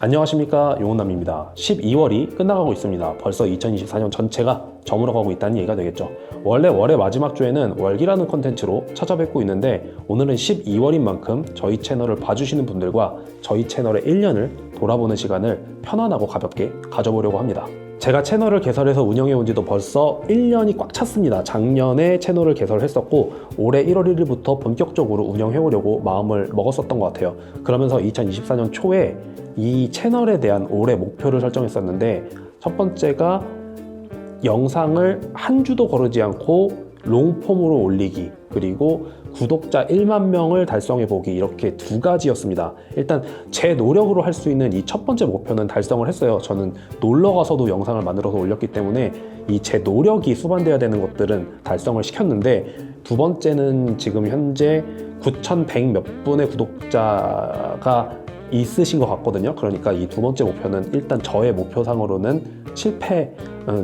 안녕하십니까, 용훈남입니다. 12월이 끝나가고 있습니다. 벌써 2024년 전체가 저물어가고 있다는 얘기가 되겠죠. 원래 월의 마지막 주에는 월기라는 컨텐츠로 찾아뵙고 있는데, 오늘은 12월인 만큼 저희 채널을 봐주시는 분들과 저희 채널의 1년을 돌아보는 시간을 편안하고 가볍게 가져보려고 합니다. 제가 채널을 개설해서 운영해 온 지도 벌써 1년이 꽉 찼습니다. 작년에 채널을 개설했었고 올해 1월 1일부터 본격적으로 운영해 오려고 마음을 먹었었던 것 같아요. 그러면서 2024년 초에 이 채널에 대한 올해 목표를 설정했었는데, 첫 번째가 영상을 한 주도 거르지 않고 롱폼으로 올리기, 그리고 구독자 1만 명을 달성해 보기, 이렇게 두 가지였습니다. 일단 제 노력으로 할 수 있는 이 첫 번째 목표는 달성을 했어요. 저는 놀러 가서도 영상을 만들어서 올렸기 때문에 이 제 노력이 수반되어야 되는 것들은 달성을 시켰는데, 두 번째는 지금 현재 9,100 몇 분의 구독자가 있으신 것 같거든요. 그러니까 이 두 번째 목표는 일단 저의 목표상으로는 실패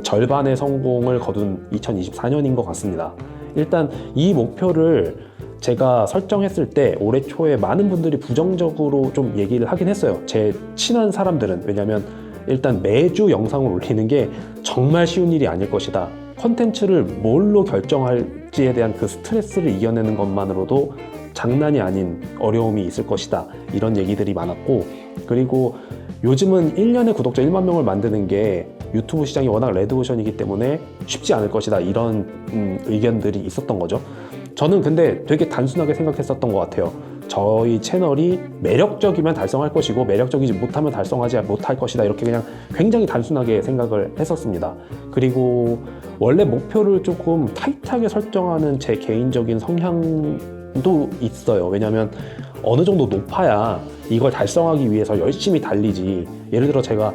절반의 성공을 거둔 2024년인 것 같습니다. 일단 이 목표를 제가 설정했을 때 올해 초에 많은 분들이 부정적으로 좀 얘기를 하긴 했어요. 제 친한 사람들은. 왜냐면 일단 매주 영상을 올리는 게 정말 쉬운 일이 아닐 것이다. 컨텐츠를 뭘로 결정할지에 대한 그 스트레스를 이겨내는 것만으로도 장난이 아닌 어려움이 있을 것이다, 이런 얘기들이 많았고, 그리고 요즘은 1년에 구독자 1만 명을 만드는 게 유튜브 시장이 워낙 레드오션이기 때문에 쉽지 않을 것이다, 이런 의견들이 있었던 거죠. 저는 근데 되게 단순하게 생각했었던 것 같아요. 저희 채널이 매력적이면 달성할 것이고 매력적이지 못하면 달성하지 못할 것이다, 이렇게 그냥 굉장히 단순하게 생각을 했었습니다. 그리고 원래 목표를 조금 타이트하게 설정하는 제 개인적인 성향도 있어요. 왜냐면 어느 정도 높아야 이걸 달성하기 위해서 열심히 달리지. 예를 들어 제가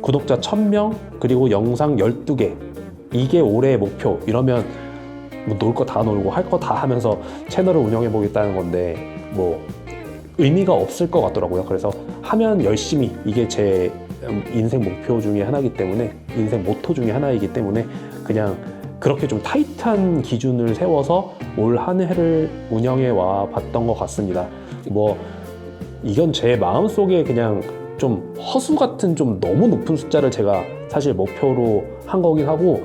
구독자 1000명 그리고 영상 12개, 이게 올해의 목표 이러면 뭐 놀 거 다 놀고 할 거 다 하면서 채널을 운영해 보겠다는 건데 뭐 의미가 없을 것 같더라고요. 그래서 하면 열심히, 이게 제 인생 목표 중에 하나이기 때문에, 인생 모토 중에 하나이기 때문에 그냥 그렇게 좀 타이트한 기준을 세워서 올 한 해를 운영해 와 봤던 것 같습니다. 뭐 이건 제 마음속에 그냥 좀 허수 같은 좀 너무 높은 숫자를 제가 사실 목표로 한 거긴 하고,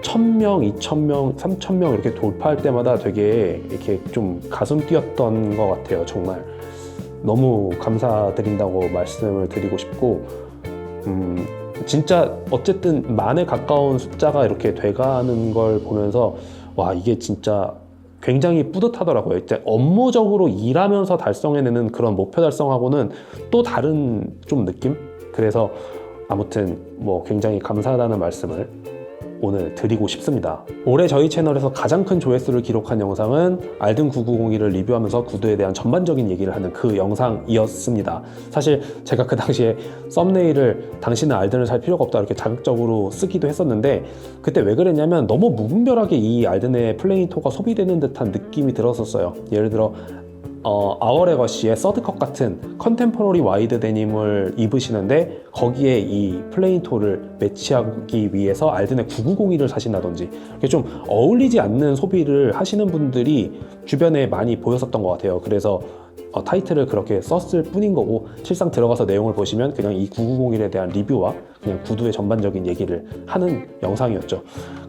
1000명, 2000명, 3000명 이렇게 돌파할 때마다 되게 이렇게 좀 가슴 뛰었던 것 같아요. 정말 너무 감사드린다고 말씀을 드리고 싶고, 진짜 어쨌든 만에 가까운 숫자가 이렇게 돼가는 걸 보면서 와, 이게 진짜 굉장히 뿌듯하더라고요. 이제 업무적으로 일하면서 달성해내는 그런 목표 달성하고는 또 다른 좀 느낌? 그래서 아무튼 뭐 굉장히 감사하다는 말씀을 오늘 드리고 싶습니다. 올해 저희 채널에서 가장 큰 조회수를 기록한 영상은 알든 9901을 리뷰하면서 구두에 대한 전반적인 얘기를 하는 그 영상이었습니다. 사실 제가 그 당시에 썸네일을 당신은 알든을 살 필요가 없다, 이렇게 자극적으로 쓰기도 했었는데, 그때 왜 그랬냐면 너무 무분별하게 이 알든의 플레인토가 소비되는 듯한 느낌이 들었었어요. 예를 들어 아워레거시의 서드컷 같은 컨템포러리 와이드 데님을 입으시는데 거기에 이 플레인토를 매치하기 위해서 알든의 9901을 사신다든지, 이렇게 좀 어울리지 않는 소비를 하시는 분들이 주변에 많이 보였었던 것 같아요. 그래서 타이틀을 그렇게 썼을 뿐인 거고, 실상 들어가서 내용을 보시면 그냥 이 9901에 대한 리뷰와 그냥 구두의 전반적인 얘기를 하는 영상이었죠.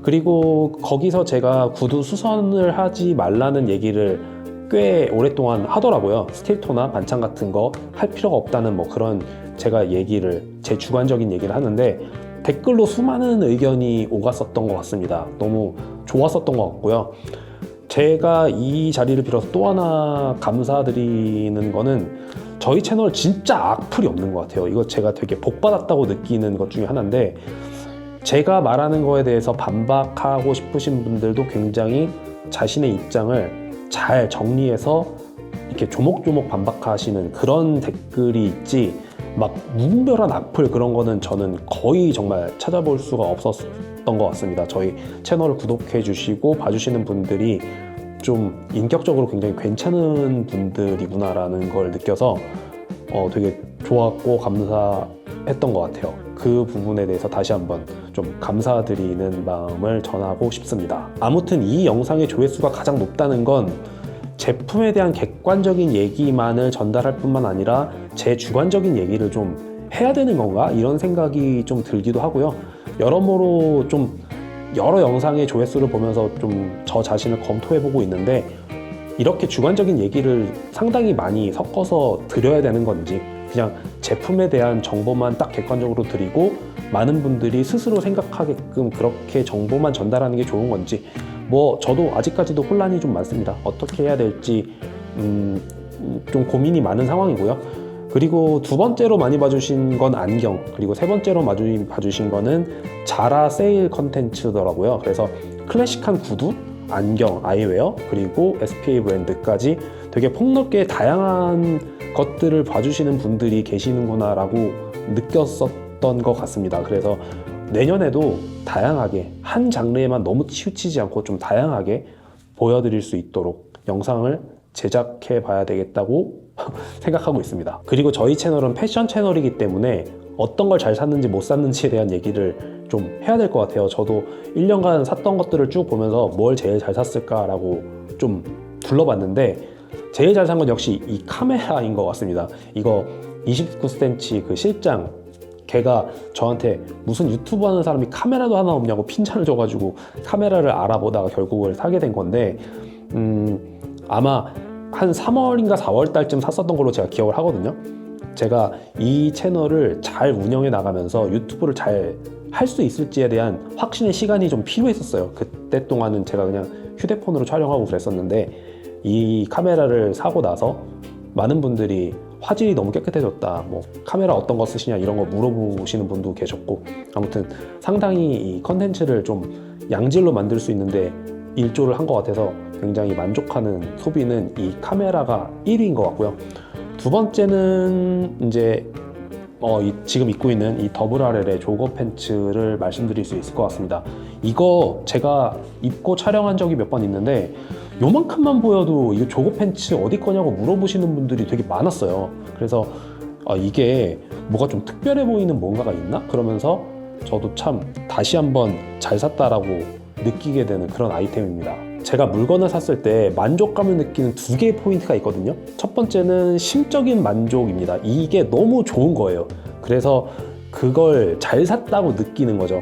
그리고 거기서 제가 구두 수선을 하지 말라는 얘기를 꽤 오랫동안 하더라고요. 스틸토나 반창 같은 거 할 필요가 없다는 뭐 그런 제가 얘기를, 제 주관적인 얘기를 하는데 댓글로 수많은 의견이 오갔었던 것 같습니다. 너무 좋았었던 것 같고요. 제가 이 자리를 빌어서 또 하나 감사드리는 거는 저희 채널 진짜 악플이 없는 것 같아요. 이거 제가 되게 복받았다고 느끼는 것 중에 하나인데, 제가 말하는 거에 대해서 반박하고 싶으신 분들도 굉장히 자신의 입장을 잘 정리해서 이렇게 조목조목 반박하시는 그런 댓글이 있지, 막 무분별한 악플 그런 거는 저는 거의 정말 찾아볼 수가 없었던 것 같습니다. 저희 채널을 구독해 주시고 봐주시는 분들이 좀 인격적으로 굉장히 괜찮은 분들이구나라는 걸 느껴서 되게 좋았고 감사했던 것 같아요. 그 부분에 대해서 다시 한번 좀 감사드리는 마음을 전하고 싶습니다. 아무튼 이 영상의 조회수가 가장 높다는 건 제품에 대한 객관적인 얘기만을 전달할 뿐만 아니라 제 주관적인 얘기를 좀 해야 되는 건가? 이런 생각이 좀 들기도 하고요. 여러모로 좀 여러 영상의 조회수를 보면서 좀 저 자신을 검토해보고 있는데, 이렇게 주관적인 얘기를 상당히 많이 섞어서 드려야 되는 건지, 그냥 제품에 대한 정보만 딱 객관적으로 드리고 많은 분들이 스스로 생각하게끔 그렇게 정보만 전달하는 게 좋은 건지, 뭐 저도 아직까지도 혼란이 좀 많습니다. 어떻게 해야 될지 좀 고민이 많은 상황이고요. 그리고 두 번째로 많이 봐주신 건 안경, 그리고 세 번째로 많이 봐주신 거는 자라 세일 컨텐츠더라고요. 그래서 클래식한 구두, 안경, 아이웨어, 그리고 SPA 브랜드까지 되게 폭넓게 다양한 것들을 봐주시는 분들이 계시는구나 라고 느꼈었던 것 같습니다. 그래서 내년에도 다양하게 한 장르에만 너무 치우치지 않고 좀 다양하게 보여드릴 수 있도록 영상을 제작해 봐야 되겠다고 생각하고 있습니다. 그리고 저희 채널은 패션 채널이기 때문에 어떤 걸 잘 샀는지 못 샀는지에 대한 얘기를 좀 해야 될 것 같아요. 저도 1년간 샀던 것들을 쭉 보면서 뭘 제일 잘 샀을까라고 좀 둘러봤는데, 제일 잘 산 건 역시 이 카메라인 것 같습니다. 이거 29cm 그 실장, 걔가 저한테 무슨 유튜브 하는 사람이 카메라도 하나 없냐고 핀잔을 줘가지고 카메라를 알아보다가 결국을 사게 된 건데, 아마 한 3월인가 4월 달쯤 샀었던 걸로 제가 기억을 하거든요. 제가 이 채널을 잘 운영해 나가면서 유튜브를 잘 할 수 있을지에 대한 확신의 시간이 좀 필요했었어요. 그때 동안은 제가 그냥 휴대폰으로 촬영하고 그랬었는데, 이 카메라를 사고 나서 많은 분들이 화질이 너무 깨끗해졌다, 뭐 카메라 어떤 거 쓰시냐 이런 거 물어보시는 분도 계셨고, 아무튼 상당히 이 컨텐츠를 좀 양질로 만들 수 있는데 일조를 한 것 같아서 굉장히 만족하는 소비는 이 카메라가 1위인 것 같고요. 두 번째는 이제 지금 입고 있는 이 RRL의 조거 팬츠를 말씀드릴 수 있을 것 같습니다. 이거 제가 입고 촬영한 적이 몇 번 있는데, 요만큼만 보여도 이거 조거 팬츠 어디 거냐고 물어보시는 분들이 되게 많았어요. 그래서 이게 뭐가 좀 특별해 보이는 뭔가가 있나? 그러면서 저도 참 다시 한번 잘 샀다라고 느끼게 되는 그런 아이템입니다. 제가 물건을 샀을 때 만족감을 느끼는 두 개의 포인트가 있거든요. 첫 번째는 심적인 만족입니다. 이게 너무 좋은 거예요. 그래서 그걸 잘 샀다고 느끼는 거죠.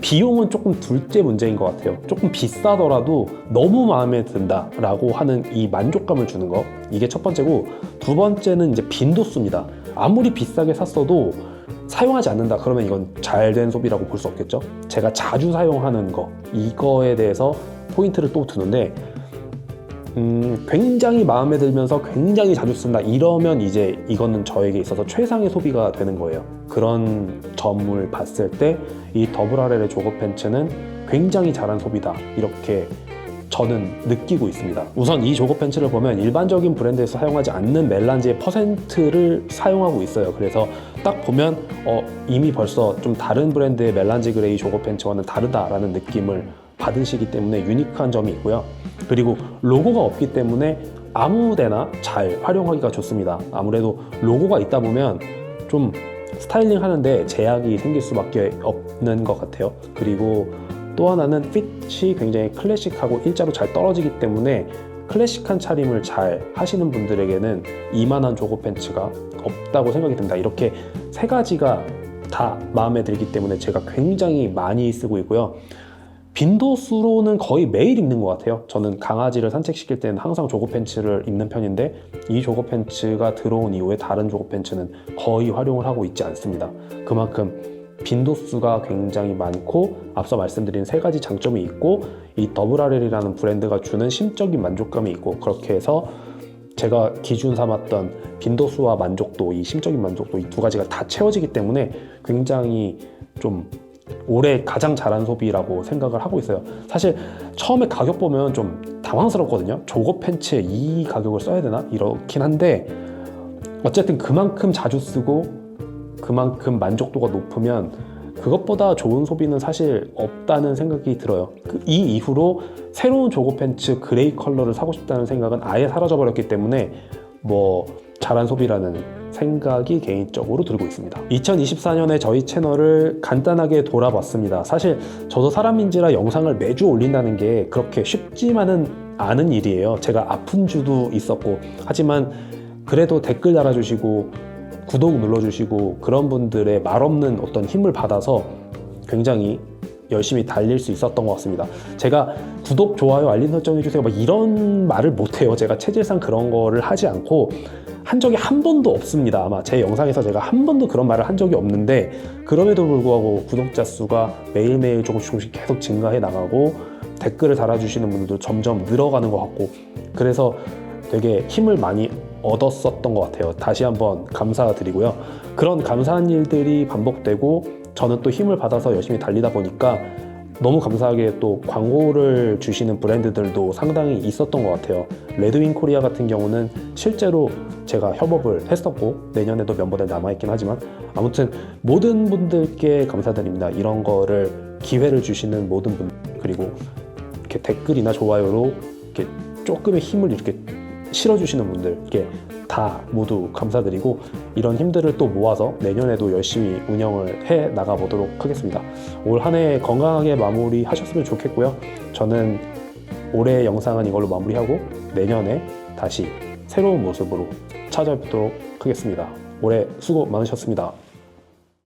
비용은 조금 둘째 문제인 것 같아요. 조금 비싸더라도 너무 마음에 든다라고 하는 이 만족감을 주는 거, 이게 첫 번째고, 두 번째는 이제 빈도수입니다. 아무리 비싸게 샀어도 사용하지 않는다 그러면 이건 잘된 소비라고 볼 수 없겠죠. 제가 자주 사용하는 거, 이거에 대해서 포인트를 또 두는데, 굉장히 마음에 들면서 굉장히 자주 쓴다 이러면 이제 이거는 저에게 있어서 최상의 소비가 되는 거예요. 그런 점을 봤을 때 이 RRL의 조거 팬츠는 굉장히 잘한 소비다, 이렇게 저는 느끼고 있습니다. 우선 이 조거 팬츠를 보면 일반적인 브랜드에서 사용하지 않는 멜란지의 퍼센트를 사용하고 있어요. 그래서 딱 보면 이미 벌써 좀 다른 브랜드의 멜란지 그레이 조거 팬츠와는 다르다라는 느낌을 받으시기 때문에 유니크한 점이 있고요. 그리고 로고가 없기 때문에 아무데나 잘 활용하기가 좋습니다. 아무래도 로고가 있다 보면 좀 스타일링 하는데 제약이 생길 수밖에 없는 것 같아요. 그리고 또 하나는 핏이 굉장히 클래식하고 일자로 잘 떨어지기 때문에 클래식한 차림을 잘 하시는 분들에게는 이만한 조거 팬츠가 없다고 생각이 듭니다. 이렇게 세 가지가 다 마음에 들기 때문에 제가 굉장히 많이 쓰고 있고요. 빈도수로는 거의 매일 입는 것 같아요. 저는 강아지를 산책시킬 때는 항상 조거 팬츠를 입는 편인데, 이 조거 팬츠가 들어온 이후에 다른 조거 팬츠는 거의 활용을 하고 있지 않습니다. 그만큼 빈도수가 굉장히 많고, 앞서 말씀드린 세 가지 장점이 있고, 이 RRL이라는 브랜드가 주는 심적인 만족감이 있고, 그렇게 해서 제가 기준 삼았던 빈도수와 만족도, 이 심적인 만족도, 이 두 가지가 다 채워지기 때문에 굉장히 좀 올해 가장 잘한 소비라고 생각을 하고 있어요. 사실 처음에 가격 보면 좀 당황스럽거든요. 조거 팬츠에 이 가격을 써야 되나? 이렇긴 한데, 어쨌든 그만큼 자주 쓰고 그만큼 만족도가 높으면 그것보다 좋은 소비는 사실 없다는 생각이 들어요. 이 이후로 새로운 조거 팬츠 그레이 컬러를 사고 싶다는 생각은 아예 사라져버렸기 때문에 뭐 잘한 소비라는 생각이 개인적으로 들고 있습니다. 2024년에 저희 채널을 간단하게 돌아봤습니다. 사실 저도 사람인지라 영상을 매주 올린다는 게 그렇게 쉽지만은 않은 일이에요. 제가 아픈 주도 있었고, 하지만 그래도 댓글 달아주시고 구독 눌러주시고 그런 분들의 말없는 어떤 힘을 받아서 굉장히 열심히 달릴 수 있었던 것 같습니다. 제가 구독, 좋아요, 알림 설정 해주세요 막 이런 말을 못해요. 제가 체질상 그런 거를 하지 않고 한 적이 한 번도 없습니다. 아마 제 영상에서 제가 한 번도 그런 말을 한 적이 없는데, 그럼에도 불구하고 구독자 수가 매일매일 조금씩 계속 증가해 나가고 댓글을 달아주시는 분들도 점점 늘어가는 것 같고, 그래서 되게 힘을 많이 얻었었던 것 같아요. 다시 한번 감사드리고요. 그런 감사한 일들이 반복되고 저는 또 힘을 받아서 열심히 달리다 보니까 너무 감사하게 또 광고를 주시는 브랜드들도 상당히 있었던 것 같아요. 레드윙 코리아 같은 경우는 실제로 제가 협업을 했었고 내년에도 멤버들 남아있긴 하지만, 아무튼 모든 분들께 감사드립니다. 이런 거를 기회를 주시는 모든 분들, 그리고 이렇게 댓글이나 좋아요로 이렇게 조금의 힘을 이렇게 실어주시는 분들께 다 모두 감사드리고, 이런 힘들을 또 모아서 내년에도 열심히 운영을 해 나가 보도록 하겠습니다. 올 한 해 건강하게 마무리 하셨으면 좋겠고요. 저는 올해 영상은 이걸로 마무리하고 내년에 다시 새로운 모습으로 찾아뵙도록 하겠습니다. 올해 수고 많으셨습니다.